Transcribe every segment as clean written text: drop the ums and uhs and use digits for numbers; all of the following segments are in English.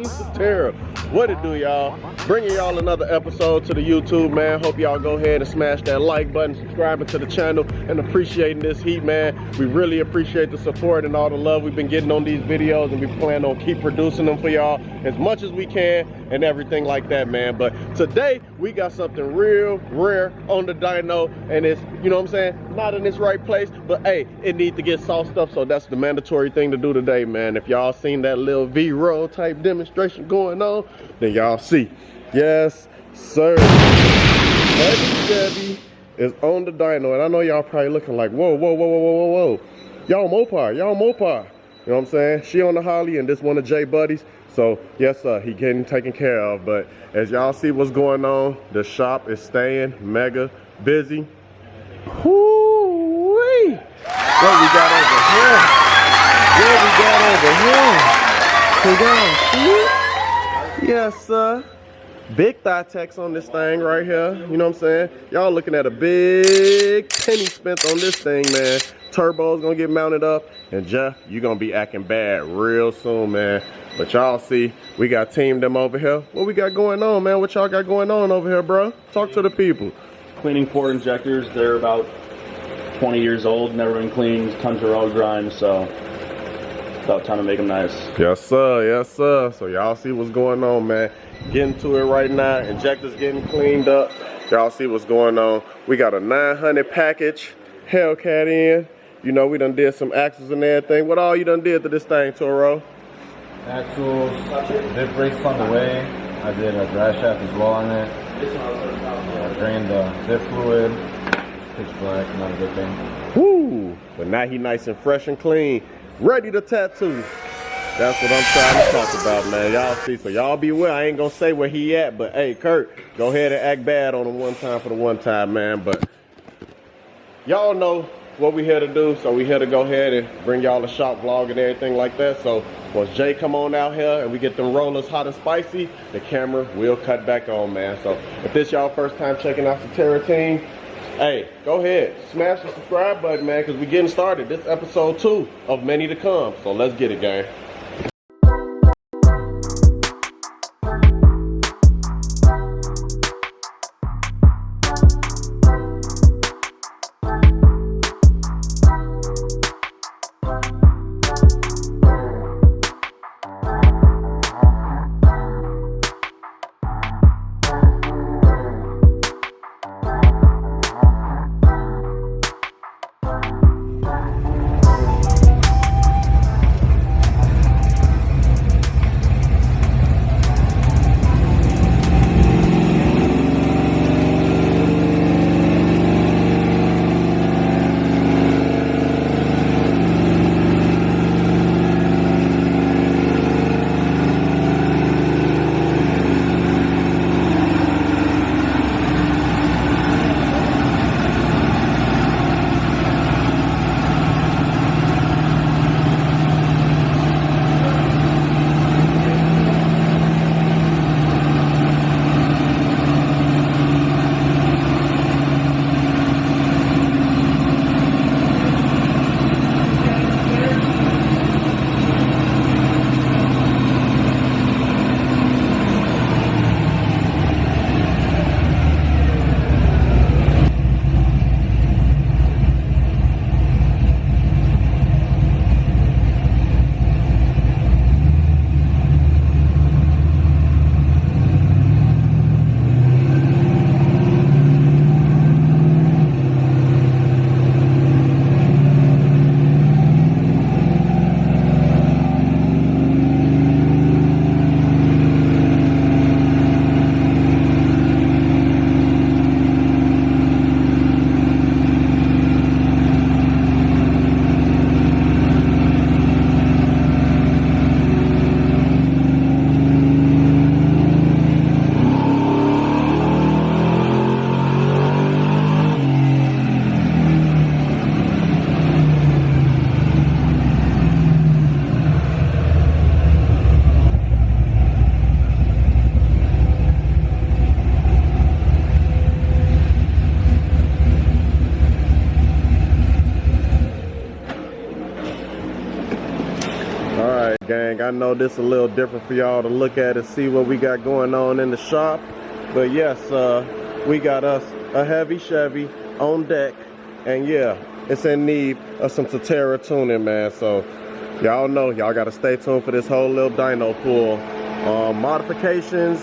Satera. What it do, y'all? Bringing y'all another episode to the YouTube, man. Hope y'all go ahead and smash that like button, subscribing to the channel, and appreciating this heat, man. We really appreciate the support and all the love we've been getting on these videos, and we plan on keep producing them for y'all as much as we can and everything like that, man. But today we got something real rare on the dyno, and it's, you know what I'm saying, not in its right place, but hey, it needs to get sauced up, so that's the mandatory thing to do today, man. If y'all seen that little V-roll type demonstration going on, then y'all see. Yes, sir. Heavy Chevy is on the dyno, and I know y'all probably looking like, whoa, whoa, whoa, whoa, whoa, whoa, whoa. Y'all Mopar, y'all Mopar. You know what I'm saying? She on the Holley, and this one of Jay buddies. So yes, sir, he getting taken care of. But as y'all see what's going on, the shop is staying mega busy. Whoo-wee! What we got over here? What we got over here? Yes, sir. Big thigh text on this thing right here. You know what I'm saying? Y'all looking at a big penny spent on this thing, man. Turbo's gonna get mounted up, and Jeff, you gonna be acting bad real soon, man. But y'all see, we got teamed them over here. What we got going on, man? What y'all got going on over here, bro? Talk to the people. Cleaning port injectors. They're about 20 years old, never been cleaned, tons of road grime, so about time to make them nice. Yes, sir. Yes, sir. So y'all see what's going on, man. Getting to it right now. Injectors getting cleaned up. Y'all see what's going on. We got a 900 package Hellcat in. You know, we done did some axles and everything. What all you done did to this thing, Toro? Axles, dip brakes on the way. I did a dry shaft as well on it. I drained the dip fluid. Pitch black, not a good thing. Woo! But now he nice and fresh and clean. Ready to tattoo. That's what I'm trying to talk about, man. Y'all see, so y'all be well. I ain't gonna say where he at, but hey, Kurt, go ahead and act bad on him one time for the one time, man. But y'all know what we here to do, so we here to go ahead and bring y'all a shop vlog and everything like that. So once Jay come on out here and we get them rollers hot and spicy, the camera will cut back on, man. So if this y'all first time checking out Satera Tuning, hey, go ahead, smash the subscribe button, man, because we getting started. This episode 2 of many to come. So let's get it, gang. gang. I know this is a little different for y'all to look at and see what we got going on in the shop. But yes, we got us a heavy Chevy on deck. And yeah, it's in need of some Satera tuning, man. So y'all know, y'all got to stay tuned for this whole little dyno pool. Modifications,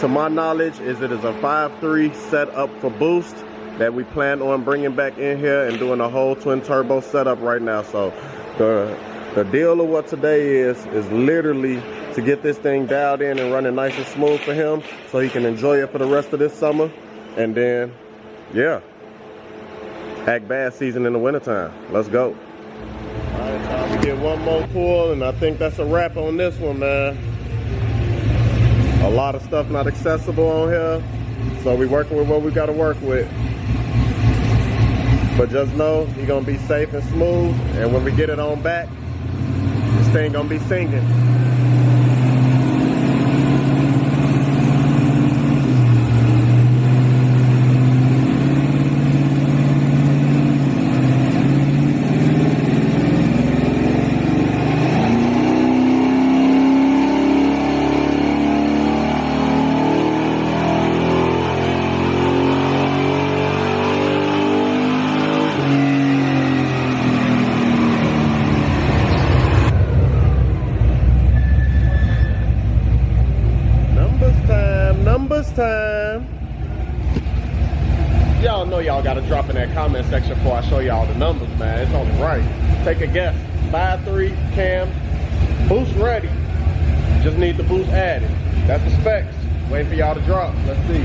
to my knowledge, it is a 5.3 setup for boost that we plan on bringing back in here and doing a whole twin turbo setup right now. So the deal of what today is literally to get this thing dialed in and running nice and smooth for him so he can enjoy it for the rest of this summer. And then, yeah, act bad season in the wintertime. Let's go. All right, y'all, we get one more pull, and I think that's a wrap on this one, man. A lot of stuff not accessible on here, so we working with what we got to work with. But just know you're gonna be safe and smooth, and when we get it on back, this thing gonna be singing. Time. Y'all know y'all gotta drop in that comment section before I show y'all the numbers, man. It's only right. Take a guess. 5.3 cam, boost ready. Just need the boost added. That's the specs. Waiting for y'all to drop. Let's see.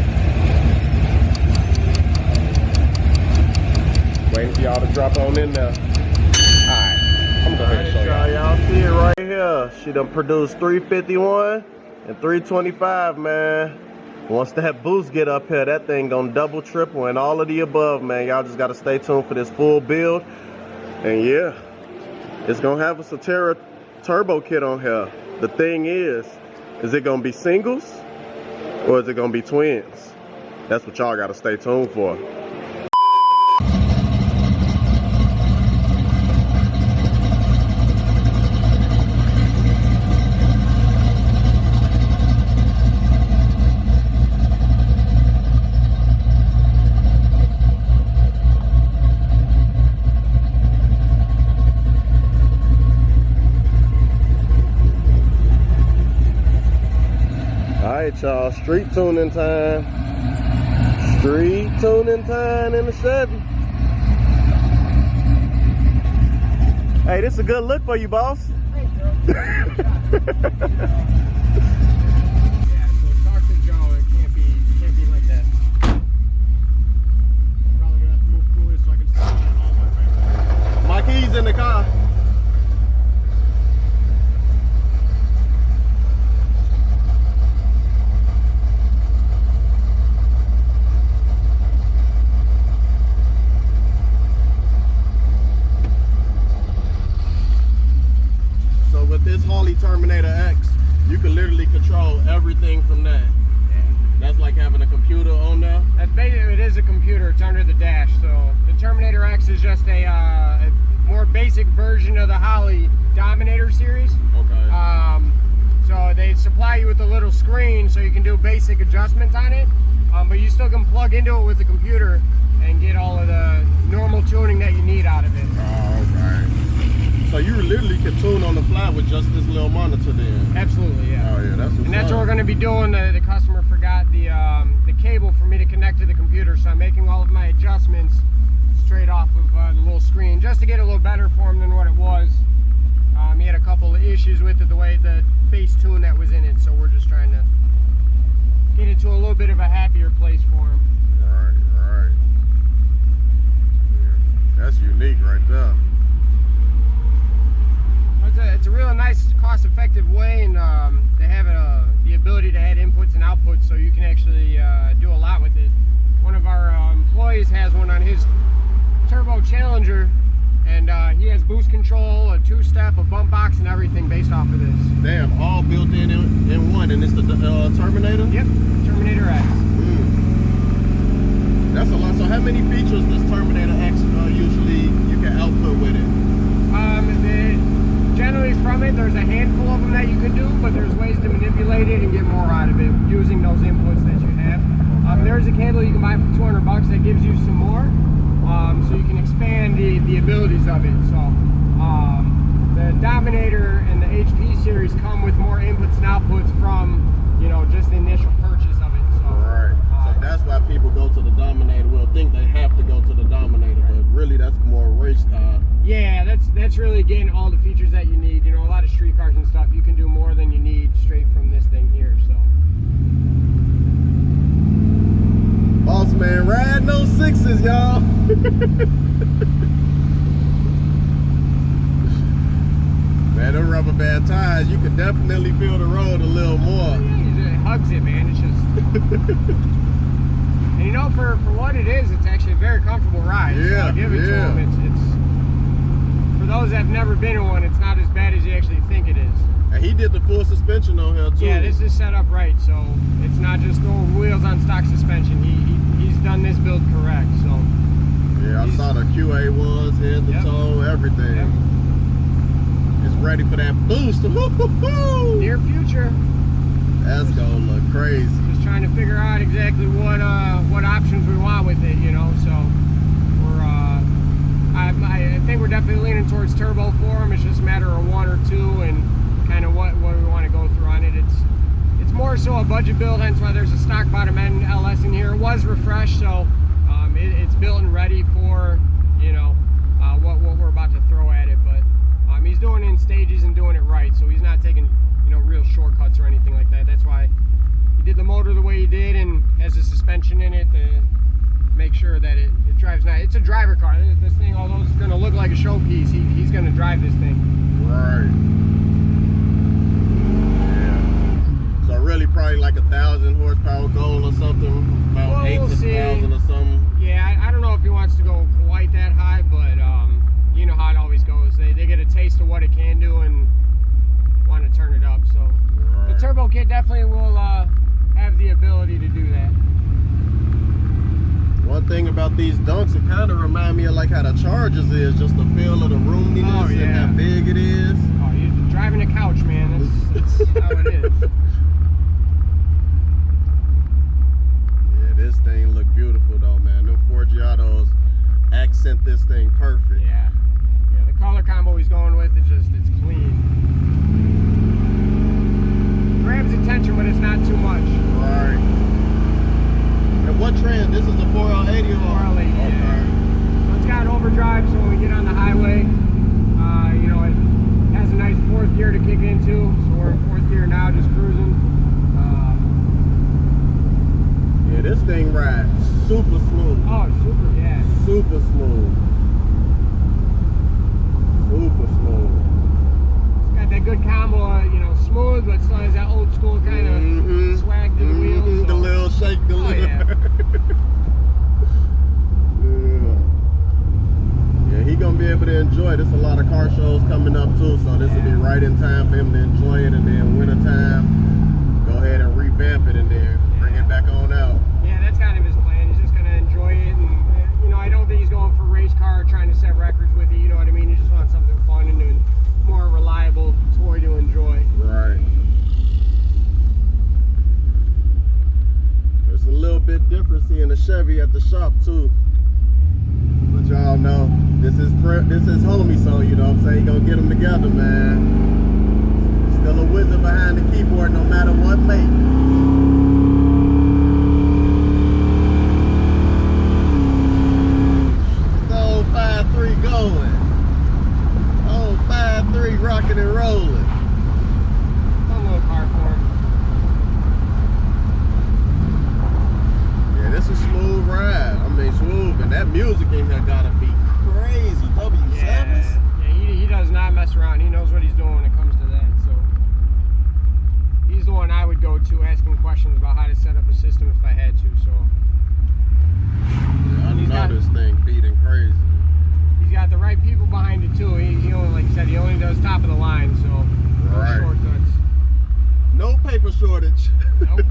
Waiting for y'all to drop on in there. Alright, I'm gonna go ahead and show y'all. Y'all see it right here. She done produced 351 and 325, man. Once that boost get up here, that thing gonna double, triple, and all of the above, man. Y'all just gotta stay tuned for this full build. And yeah, it's gonna have a Satera turbo kit on here. The thing is it gonna be singles or is it gonna be twins? That's what y'all gotta stay tuned for. Alright, y'all, street tuning time. Street tuning time in the Chevy. Hey, this is a good look for you, boss. Thanks, bro. Yeah, so talk to Joe, it can't be like that. Probably gonna have to move Koolie so I can start all my My keys in the car. This Holley Terminator X, you can literally control everything from that. That's like having a computer on there. That's basically, it is a computer. It's under the dash. So the Terminator X is just a more basic version of the Holley Dominator series. Okay. So they supply you with a little screen so you can do basic adjustments on it, but you still can plug into it with the computer and get all of the normal tuning that you need out of it. Oh, okay. So you literally can tune on the fly with just this little monitor then? Absolutely, yeah. Oh yeah, that's what's And that's up. what we're going to be doing. The customer forgot the cable for me to connect to the computer, so I'm making all of my adjustments straight off of the little screen, just to get a little better for him than what it was. He had a couple of issues with it, the way the face tune that was in it, so we're just trying to get it to a little bit of a happier place for him. Right. Yeah, that's unique right there. It's a really nice, cost-effective way, and they have the ability to add inputs and outputs, so you can actually do a lot with it. One of our employees has one on his Turbo Challenger, and he has boost control, a two-step, a bump box, and everything based off of this. Damn, all built in one, and it's the Terminator? Yep, Terminator X. That's a lot. So how many features does Terminator X usually you can output with it? generally from it, there's a handful of them that you can do, but there's ways to manipulate it and get more out of it using those inputs that you have. There's a cable you can buy for 200 bucks that gives you some more, so you can expand the abilities of it. So the Dominator and the HP series come with more inputs and outputs from, you know, just the initial purchase of it. So, right. So that's why people go to the Dominator. Will think they have to go to the Dominator, but really that's more race car. Yeah, that's really getting all the features that you need. You know, a lot of street cars and stuff, you can do more than you need straight from this thing here. So. Boss man, ride no sixes, y'all. Man, them rubber band tires, you can definitely feel the road a little more. Yeah, it hugs it, man. It's just. And you know, for what it is, it's actually a very comfortable ride. Yeah, so I'll give it to them. It's for those that have never been in one, it's not as bad as you actually think it is. And he did the full suspension on here too. Yeah, this is set up right, so it's not just throwing wheels on stock suspension. He's done this build correct, so. Yeah, I saw the QA1s, head to toe, everything. Yep. It's ready for that boost. Near future. That's gonna look crazy. Just trying to figure out exactly what options we want with it, you know. So we're I think we're definitely leaning towards turbo for them. It's just a matter of one or two and kind of what we want to go through on it. It's more so a budget build, hence why there's a stock bottom end LS in here. It was refreshed, so it's built and ready for, you know, what we're about to throw at it. But he's doing it in stages and doing it right, so he's not taking, you know, real shortcuts or anything like that. That's why he did the motor the way he did and has a suspension in it to make sure that it drives nice. It's a driver car. This thing, although it's going to look like a showpiece, he's going to drive this thing. Right. Yeah. So really probably like 1,000 horsepower goal or something, about Well, 8 to 1,000 or something. Yeah, I don't know if he wants to go quite that high, but you know how it always goes. They get a taste of what it can do and want to turn it up. So right. The turbo kit definitely will have the ability to do that. One thing about these Donks, it kind of remind me of like how the Chargers is, just the feel of the roominess and how big it is. Oh, you're driving a couch, man. That's how it is. Yeah, this thing look beautiful though, man. Them Forgiatos accent this thing perfect. Yeah. Yeah, the color combo he's going with, it's clean. Grabs attention, but it's not too much. Right. And what trend? This is a 4L80 or? 4L80, okay. Yeah. So it's got overdrive, so when we get on the highway, you know, it has a nice fourth gear to kick into. So we're in fourth gear now, just cruising. Yeah, this thing rides super smooth. Oh, super, yeah. Super smooth. Super smooth. It's got that good combo, you know, smooth, but still has that old school kind of swag to the wheels. So. The little shake, the little. Yeah. Yeah, he gonna be able to enjoy this. A lot of car shows coming up too, so this will be right in time for him to enjoy it. And then winter time, go ahead and revamp it and then bring it back on out. Yeah, that's kind of his plan. He's just gonna enjoy it, and you know, I don't think he's going for race car or trying to set records with it. You know what I mean? He just wants something fun and a more reliable toy to enjoy. Right. There's a little bit different seeing the Chevy at the shop too. But y'all know this is homie, so you know what I'm saying, he gonna get them together, man. Still a wizard behind the keyboard no matter what make. Oh, 5.3 going. Oh, 5.3 rocking and rolling. Fun little car for him. Yeah, this is smooth ride. I mean, smooth, and that music in here gotta be crazy. W7s? Yeah, he does not mess around. He knows what he's doing when it comes to that. So he's the one I would go to asking questions about how to set up a system if I had to. So yeah, I know this thing beating crazy. He's got the right people behind it too. He only, like I said, he only does top of the line, so no Right. shortcuts. No paper shortage. Nope.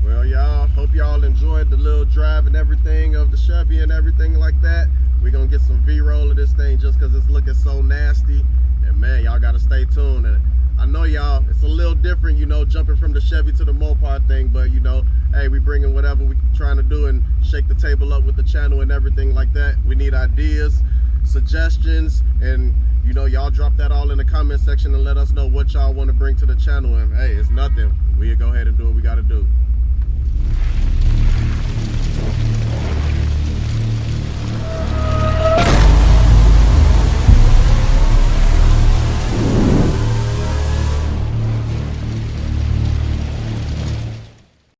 Well, y'all, hope y'all enjoyed at the little drive and everything of the Chevy and everything like that. We're gonna get some V-roll of this thing just because it's looking so nasty. And man, y'all gotta stay tuned. And I know y'all, it's a little different, you know, jumping from the Chevy to the Mopar thing, but you know, hey, we bringing whatever we trying to do and shake the table up with the channel and everything like that. We need ideas, suggestions, and you know, y'all drop that all in the comment section and let us know what y'all want to bring to the channel. And hey, it's nothing. We'll go ahead and do what we got to do.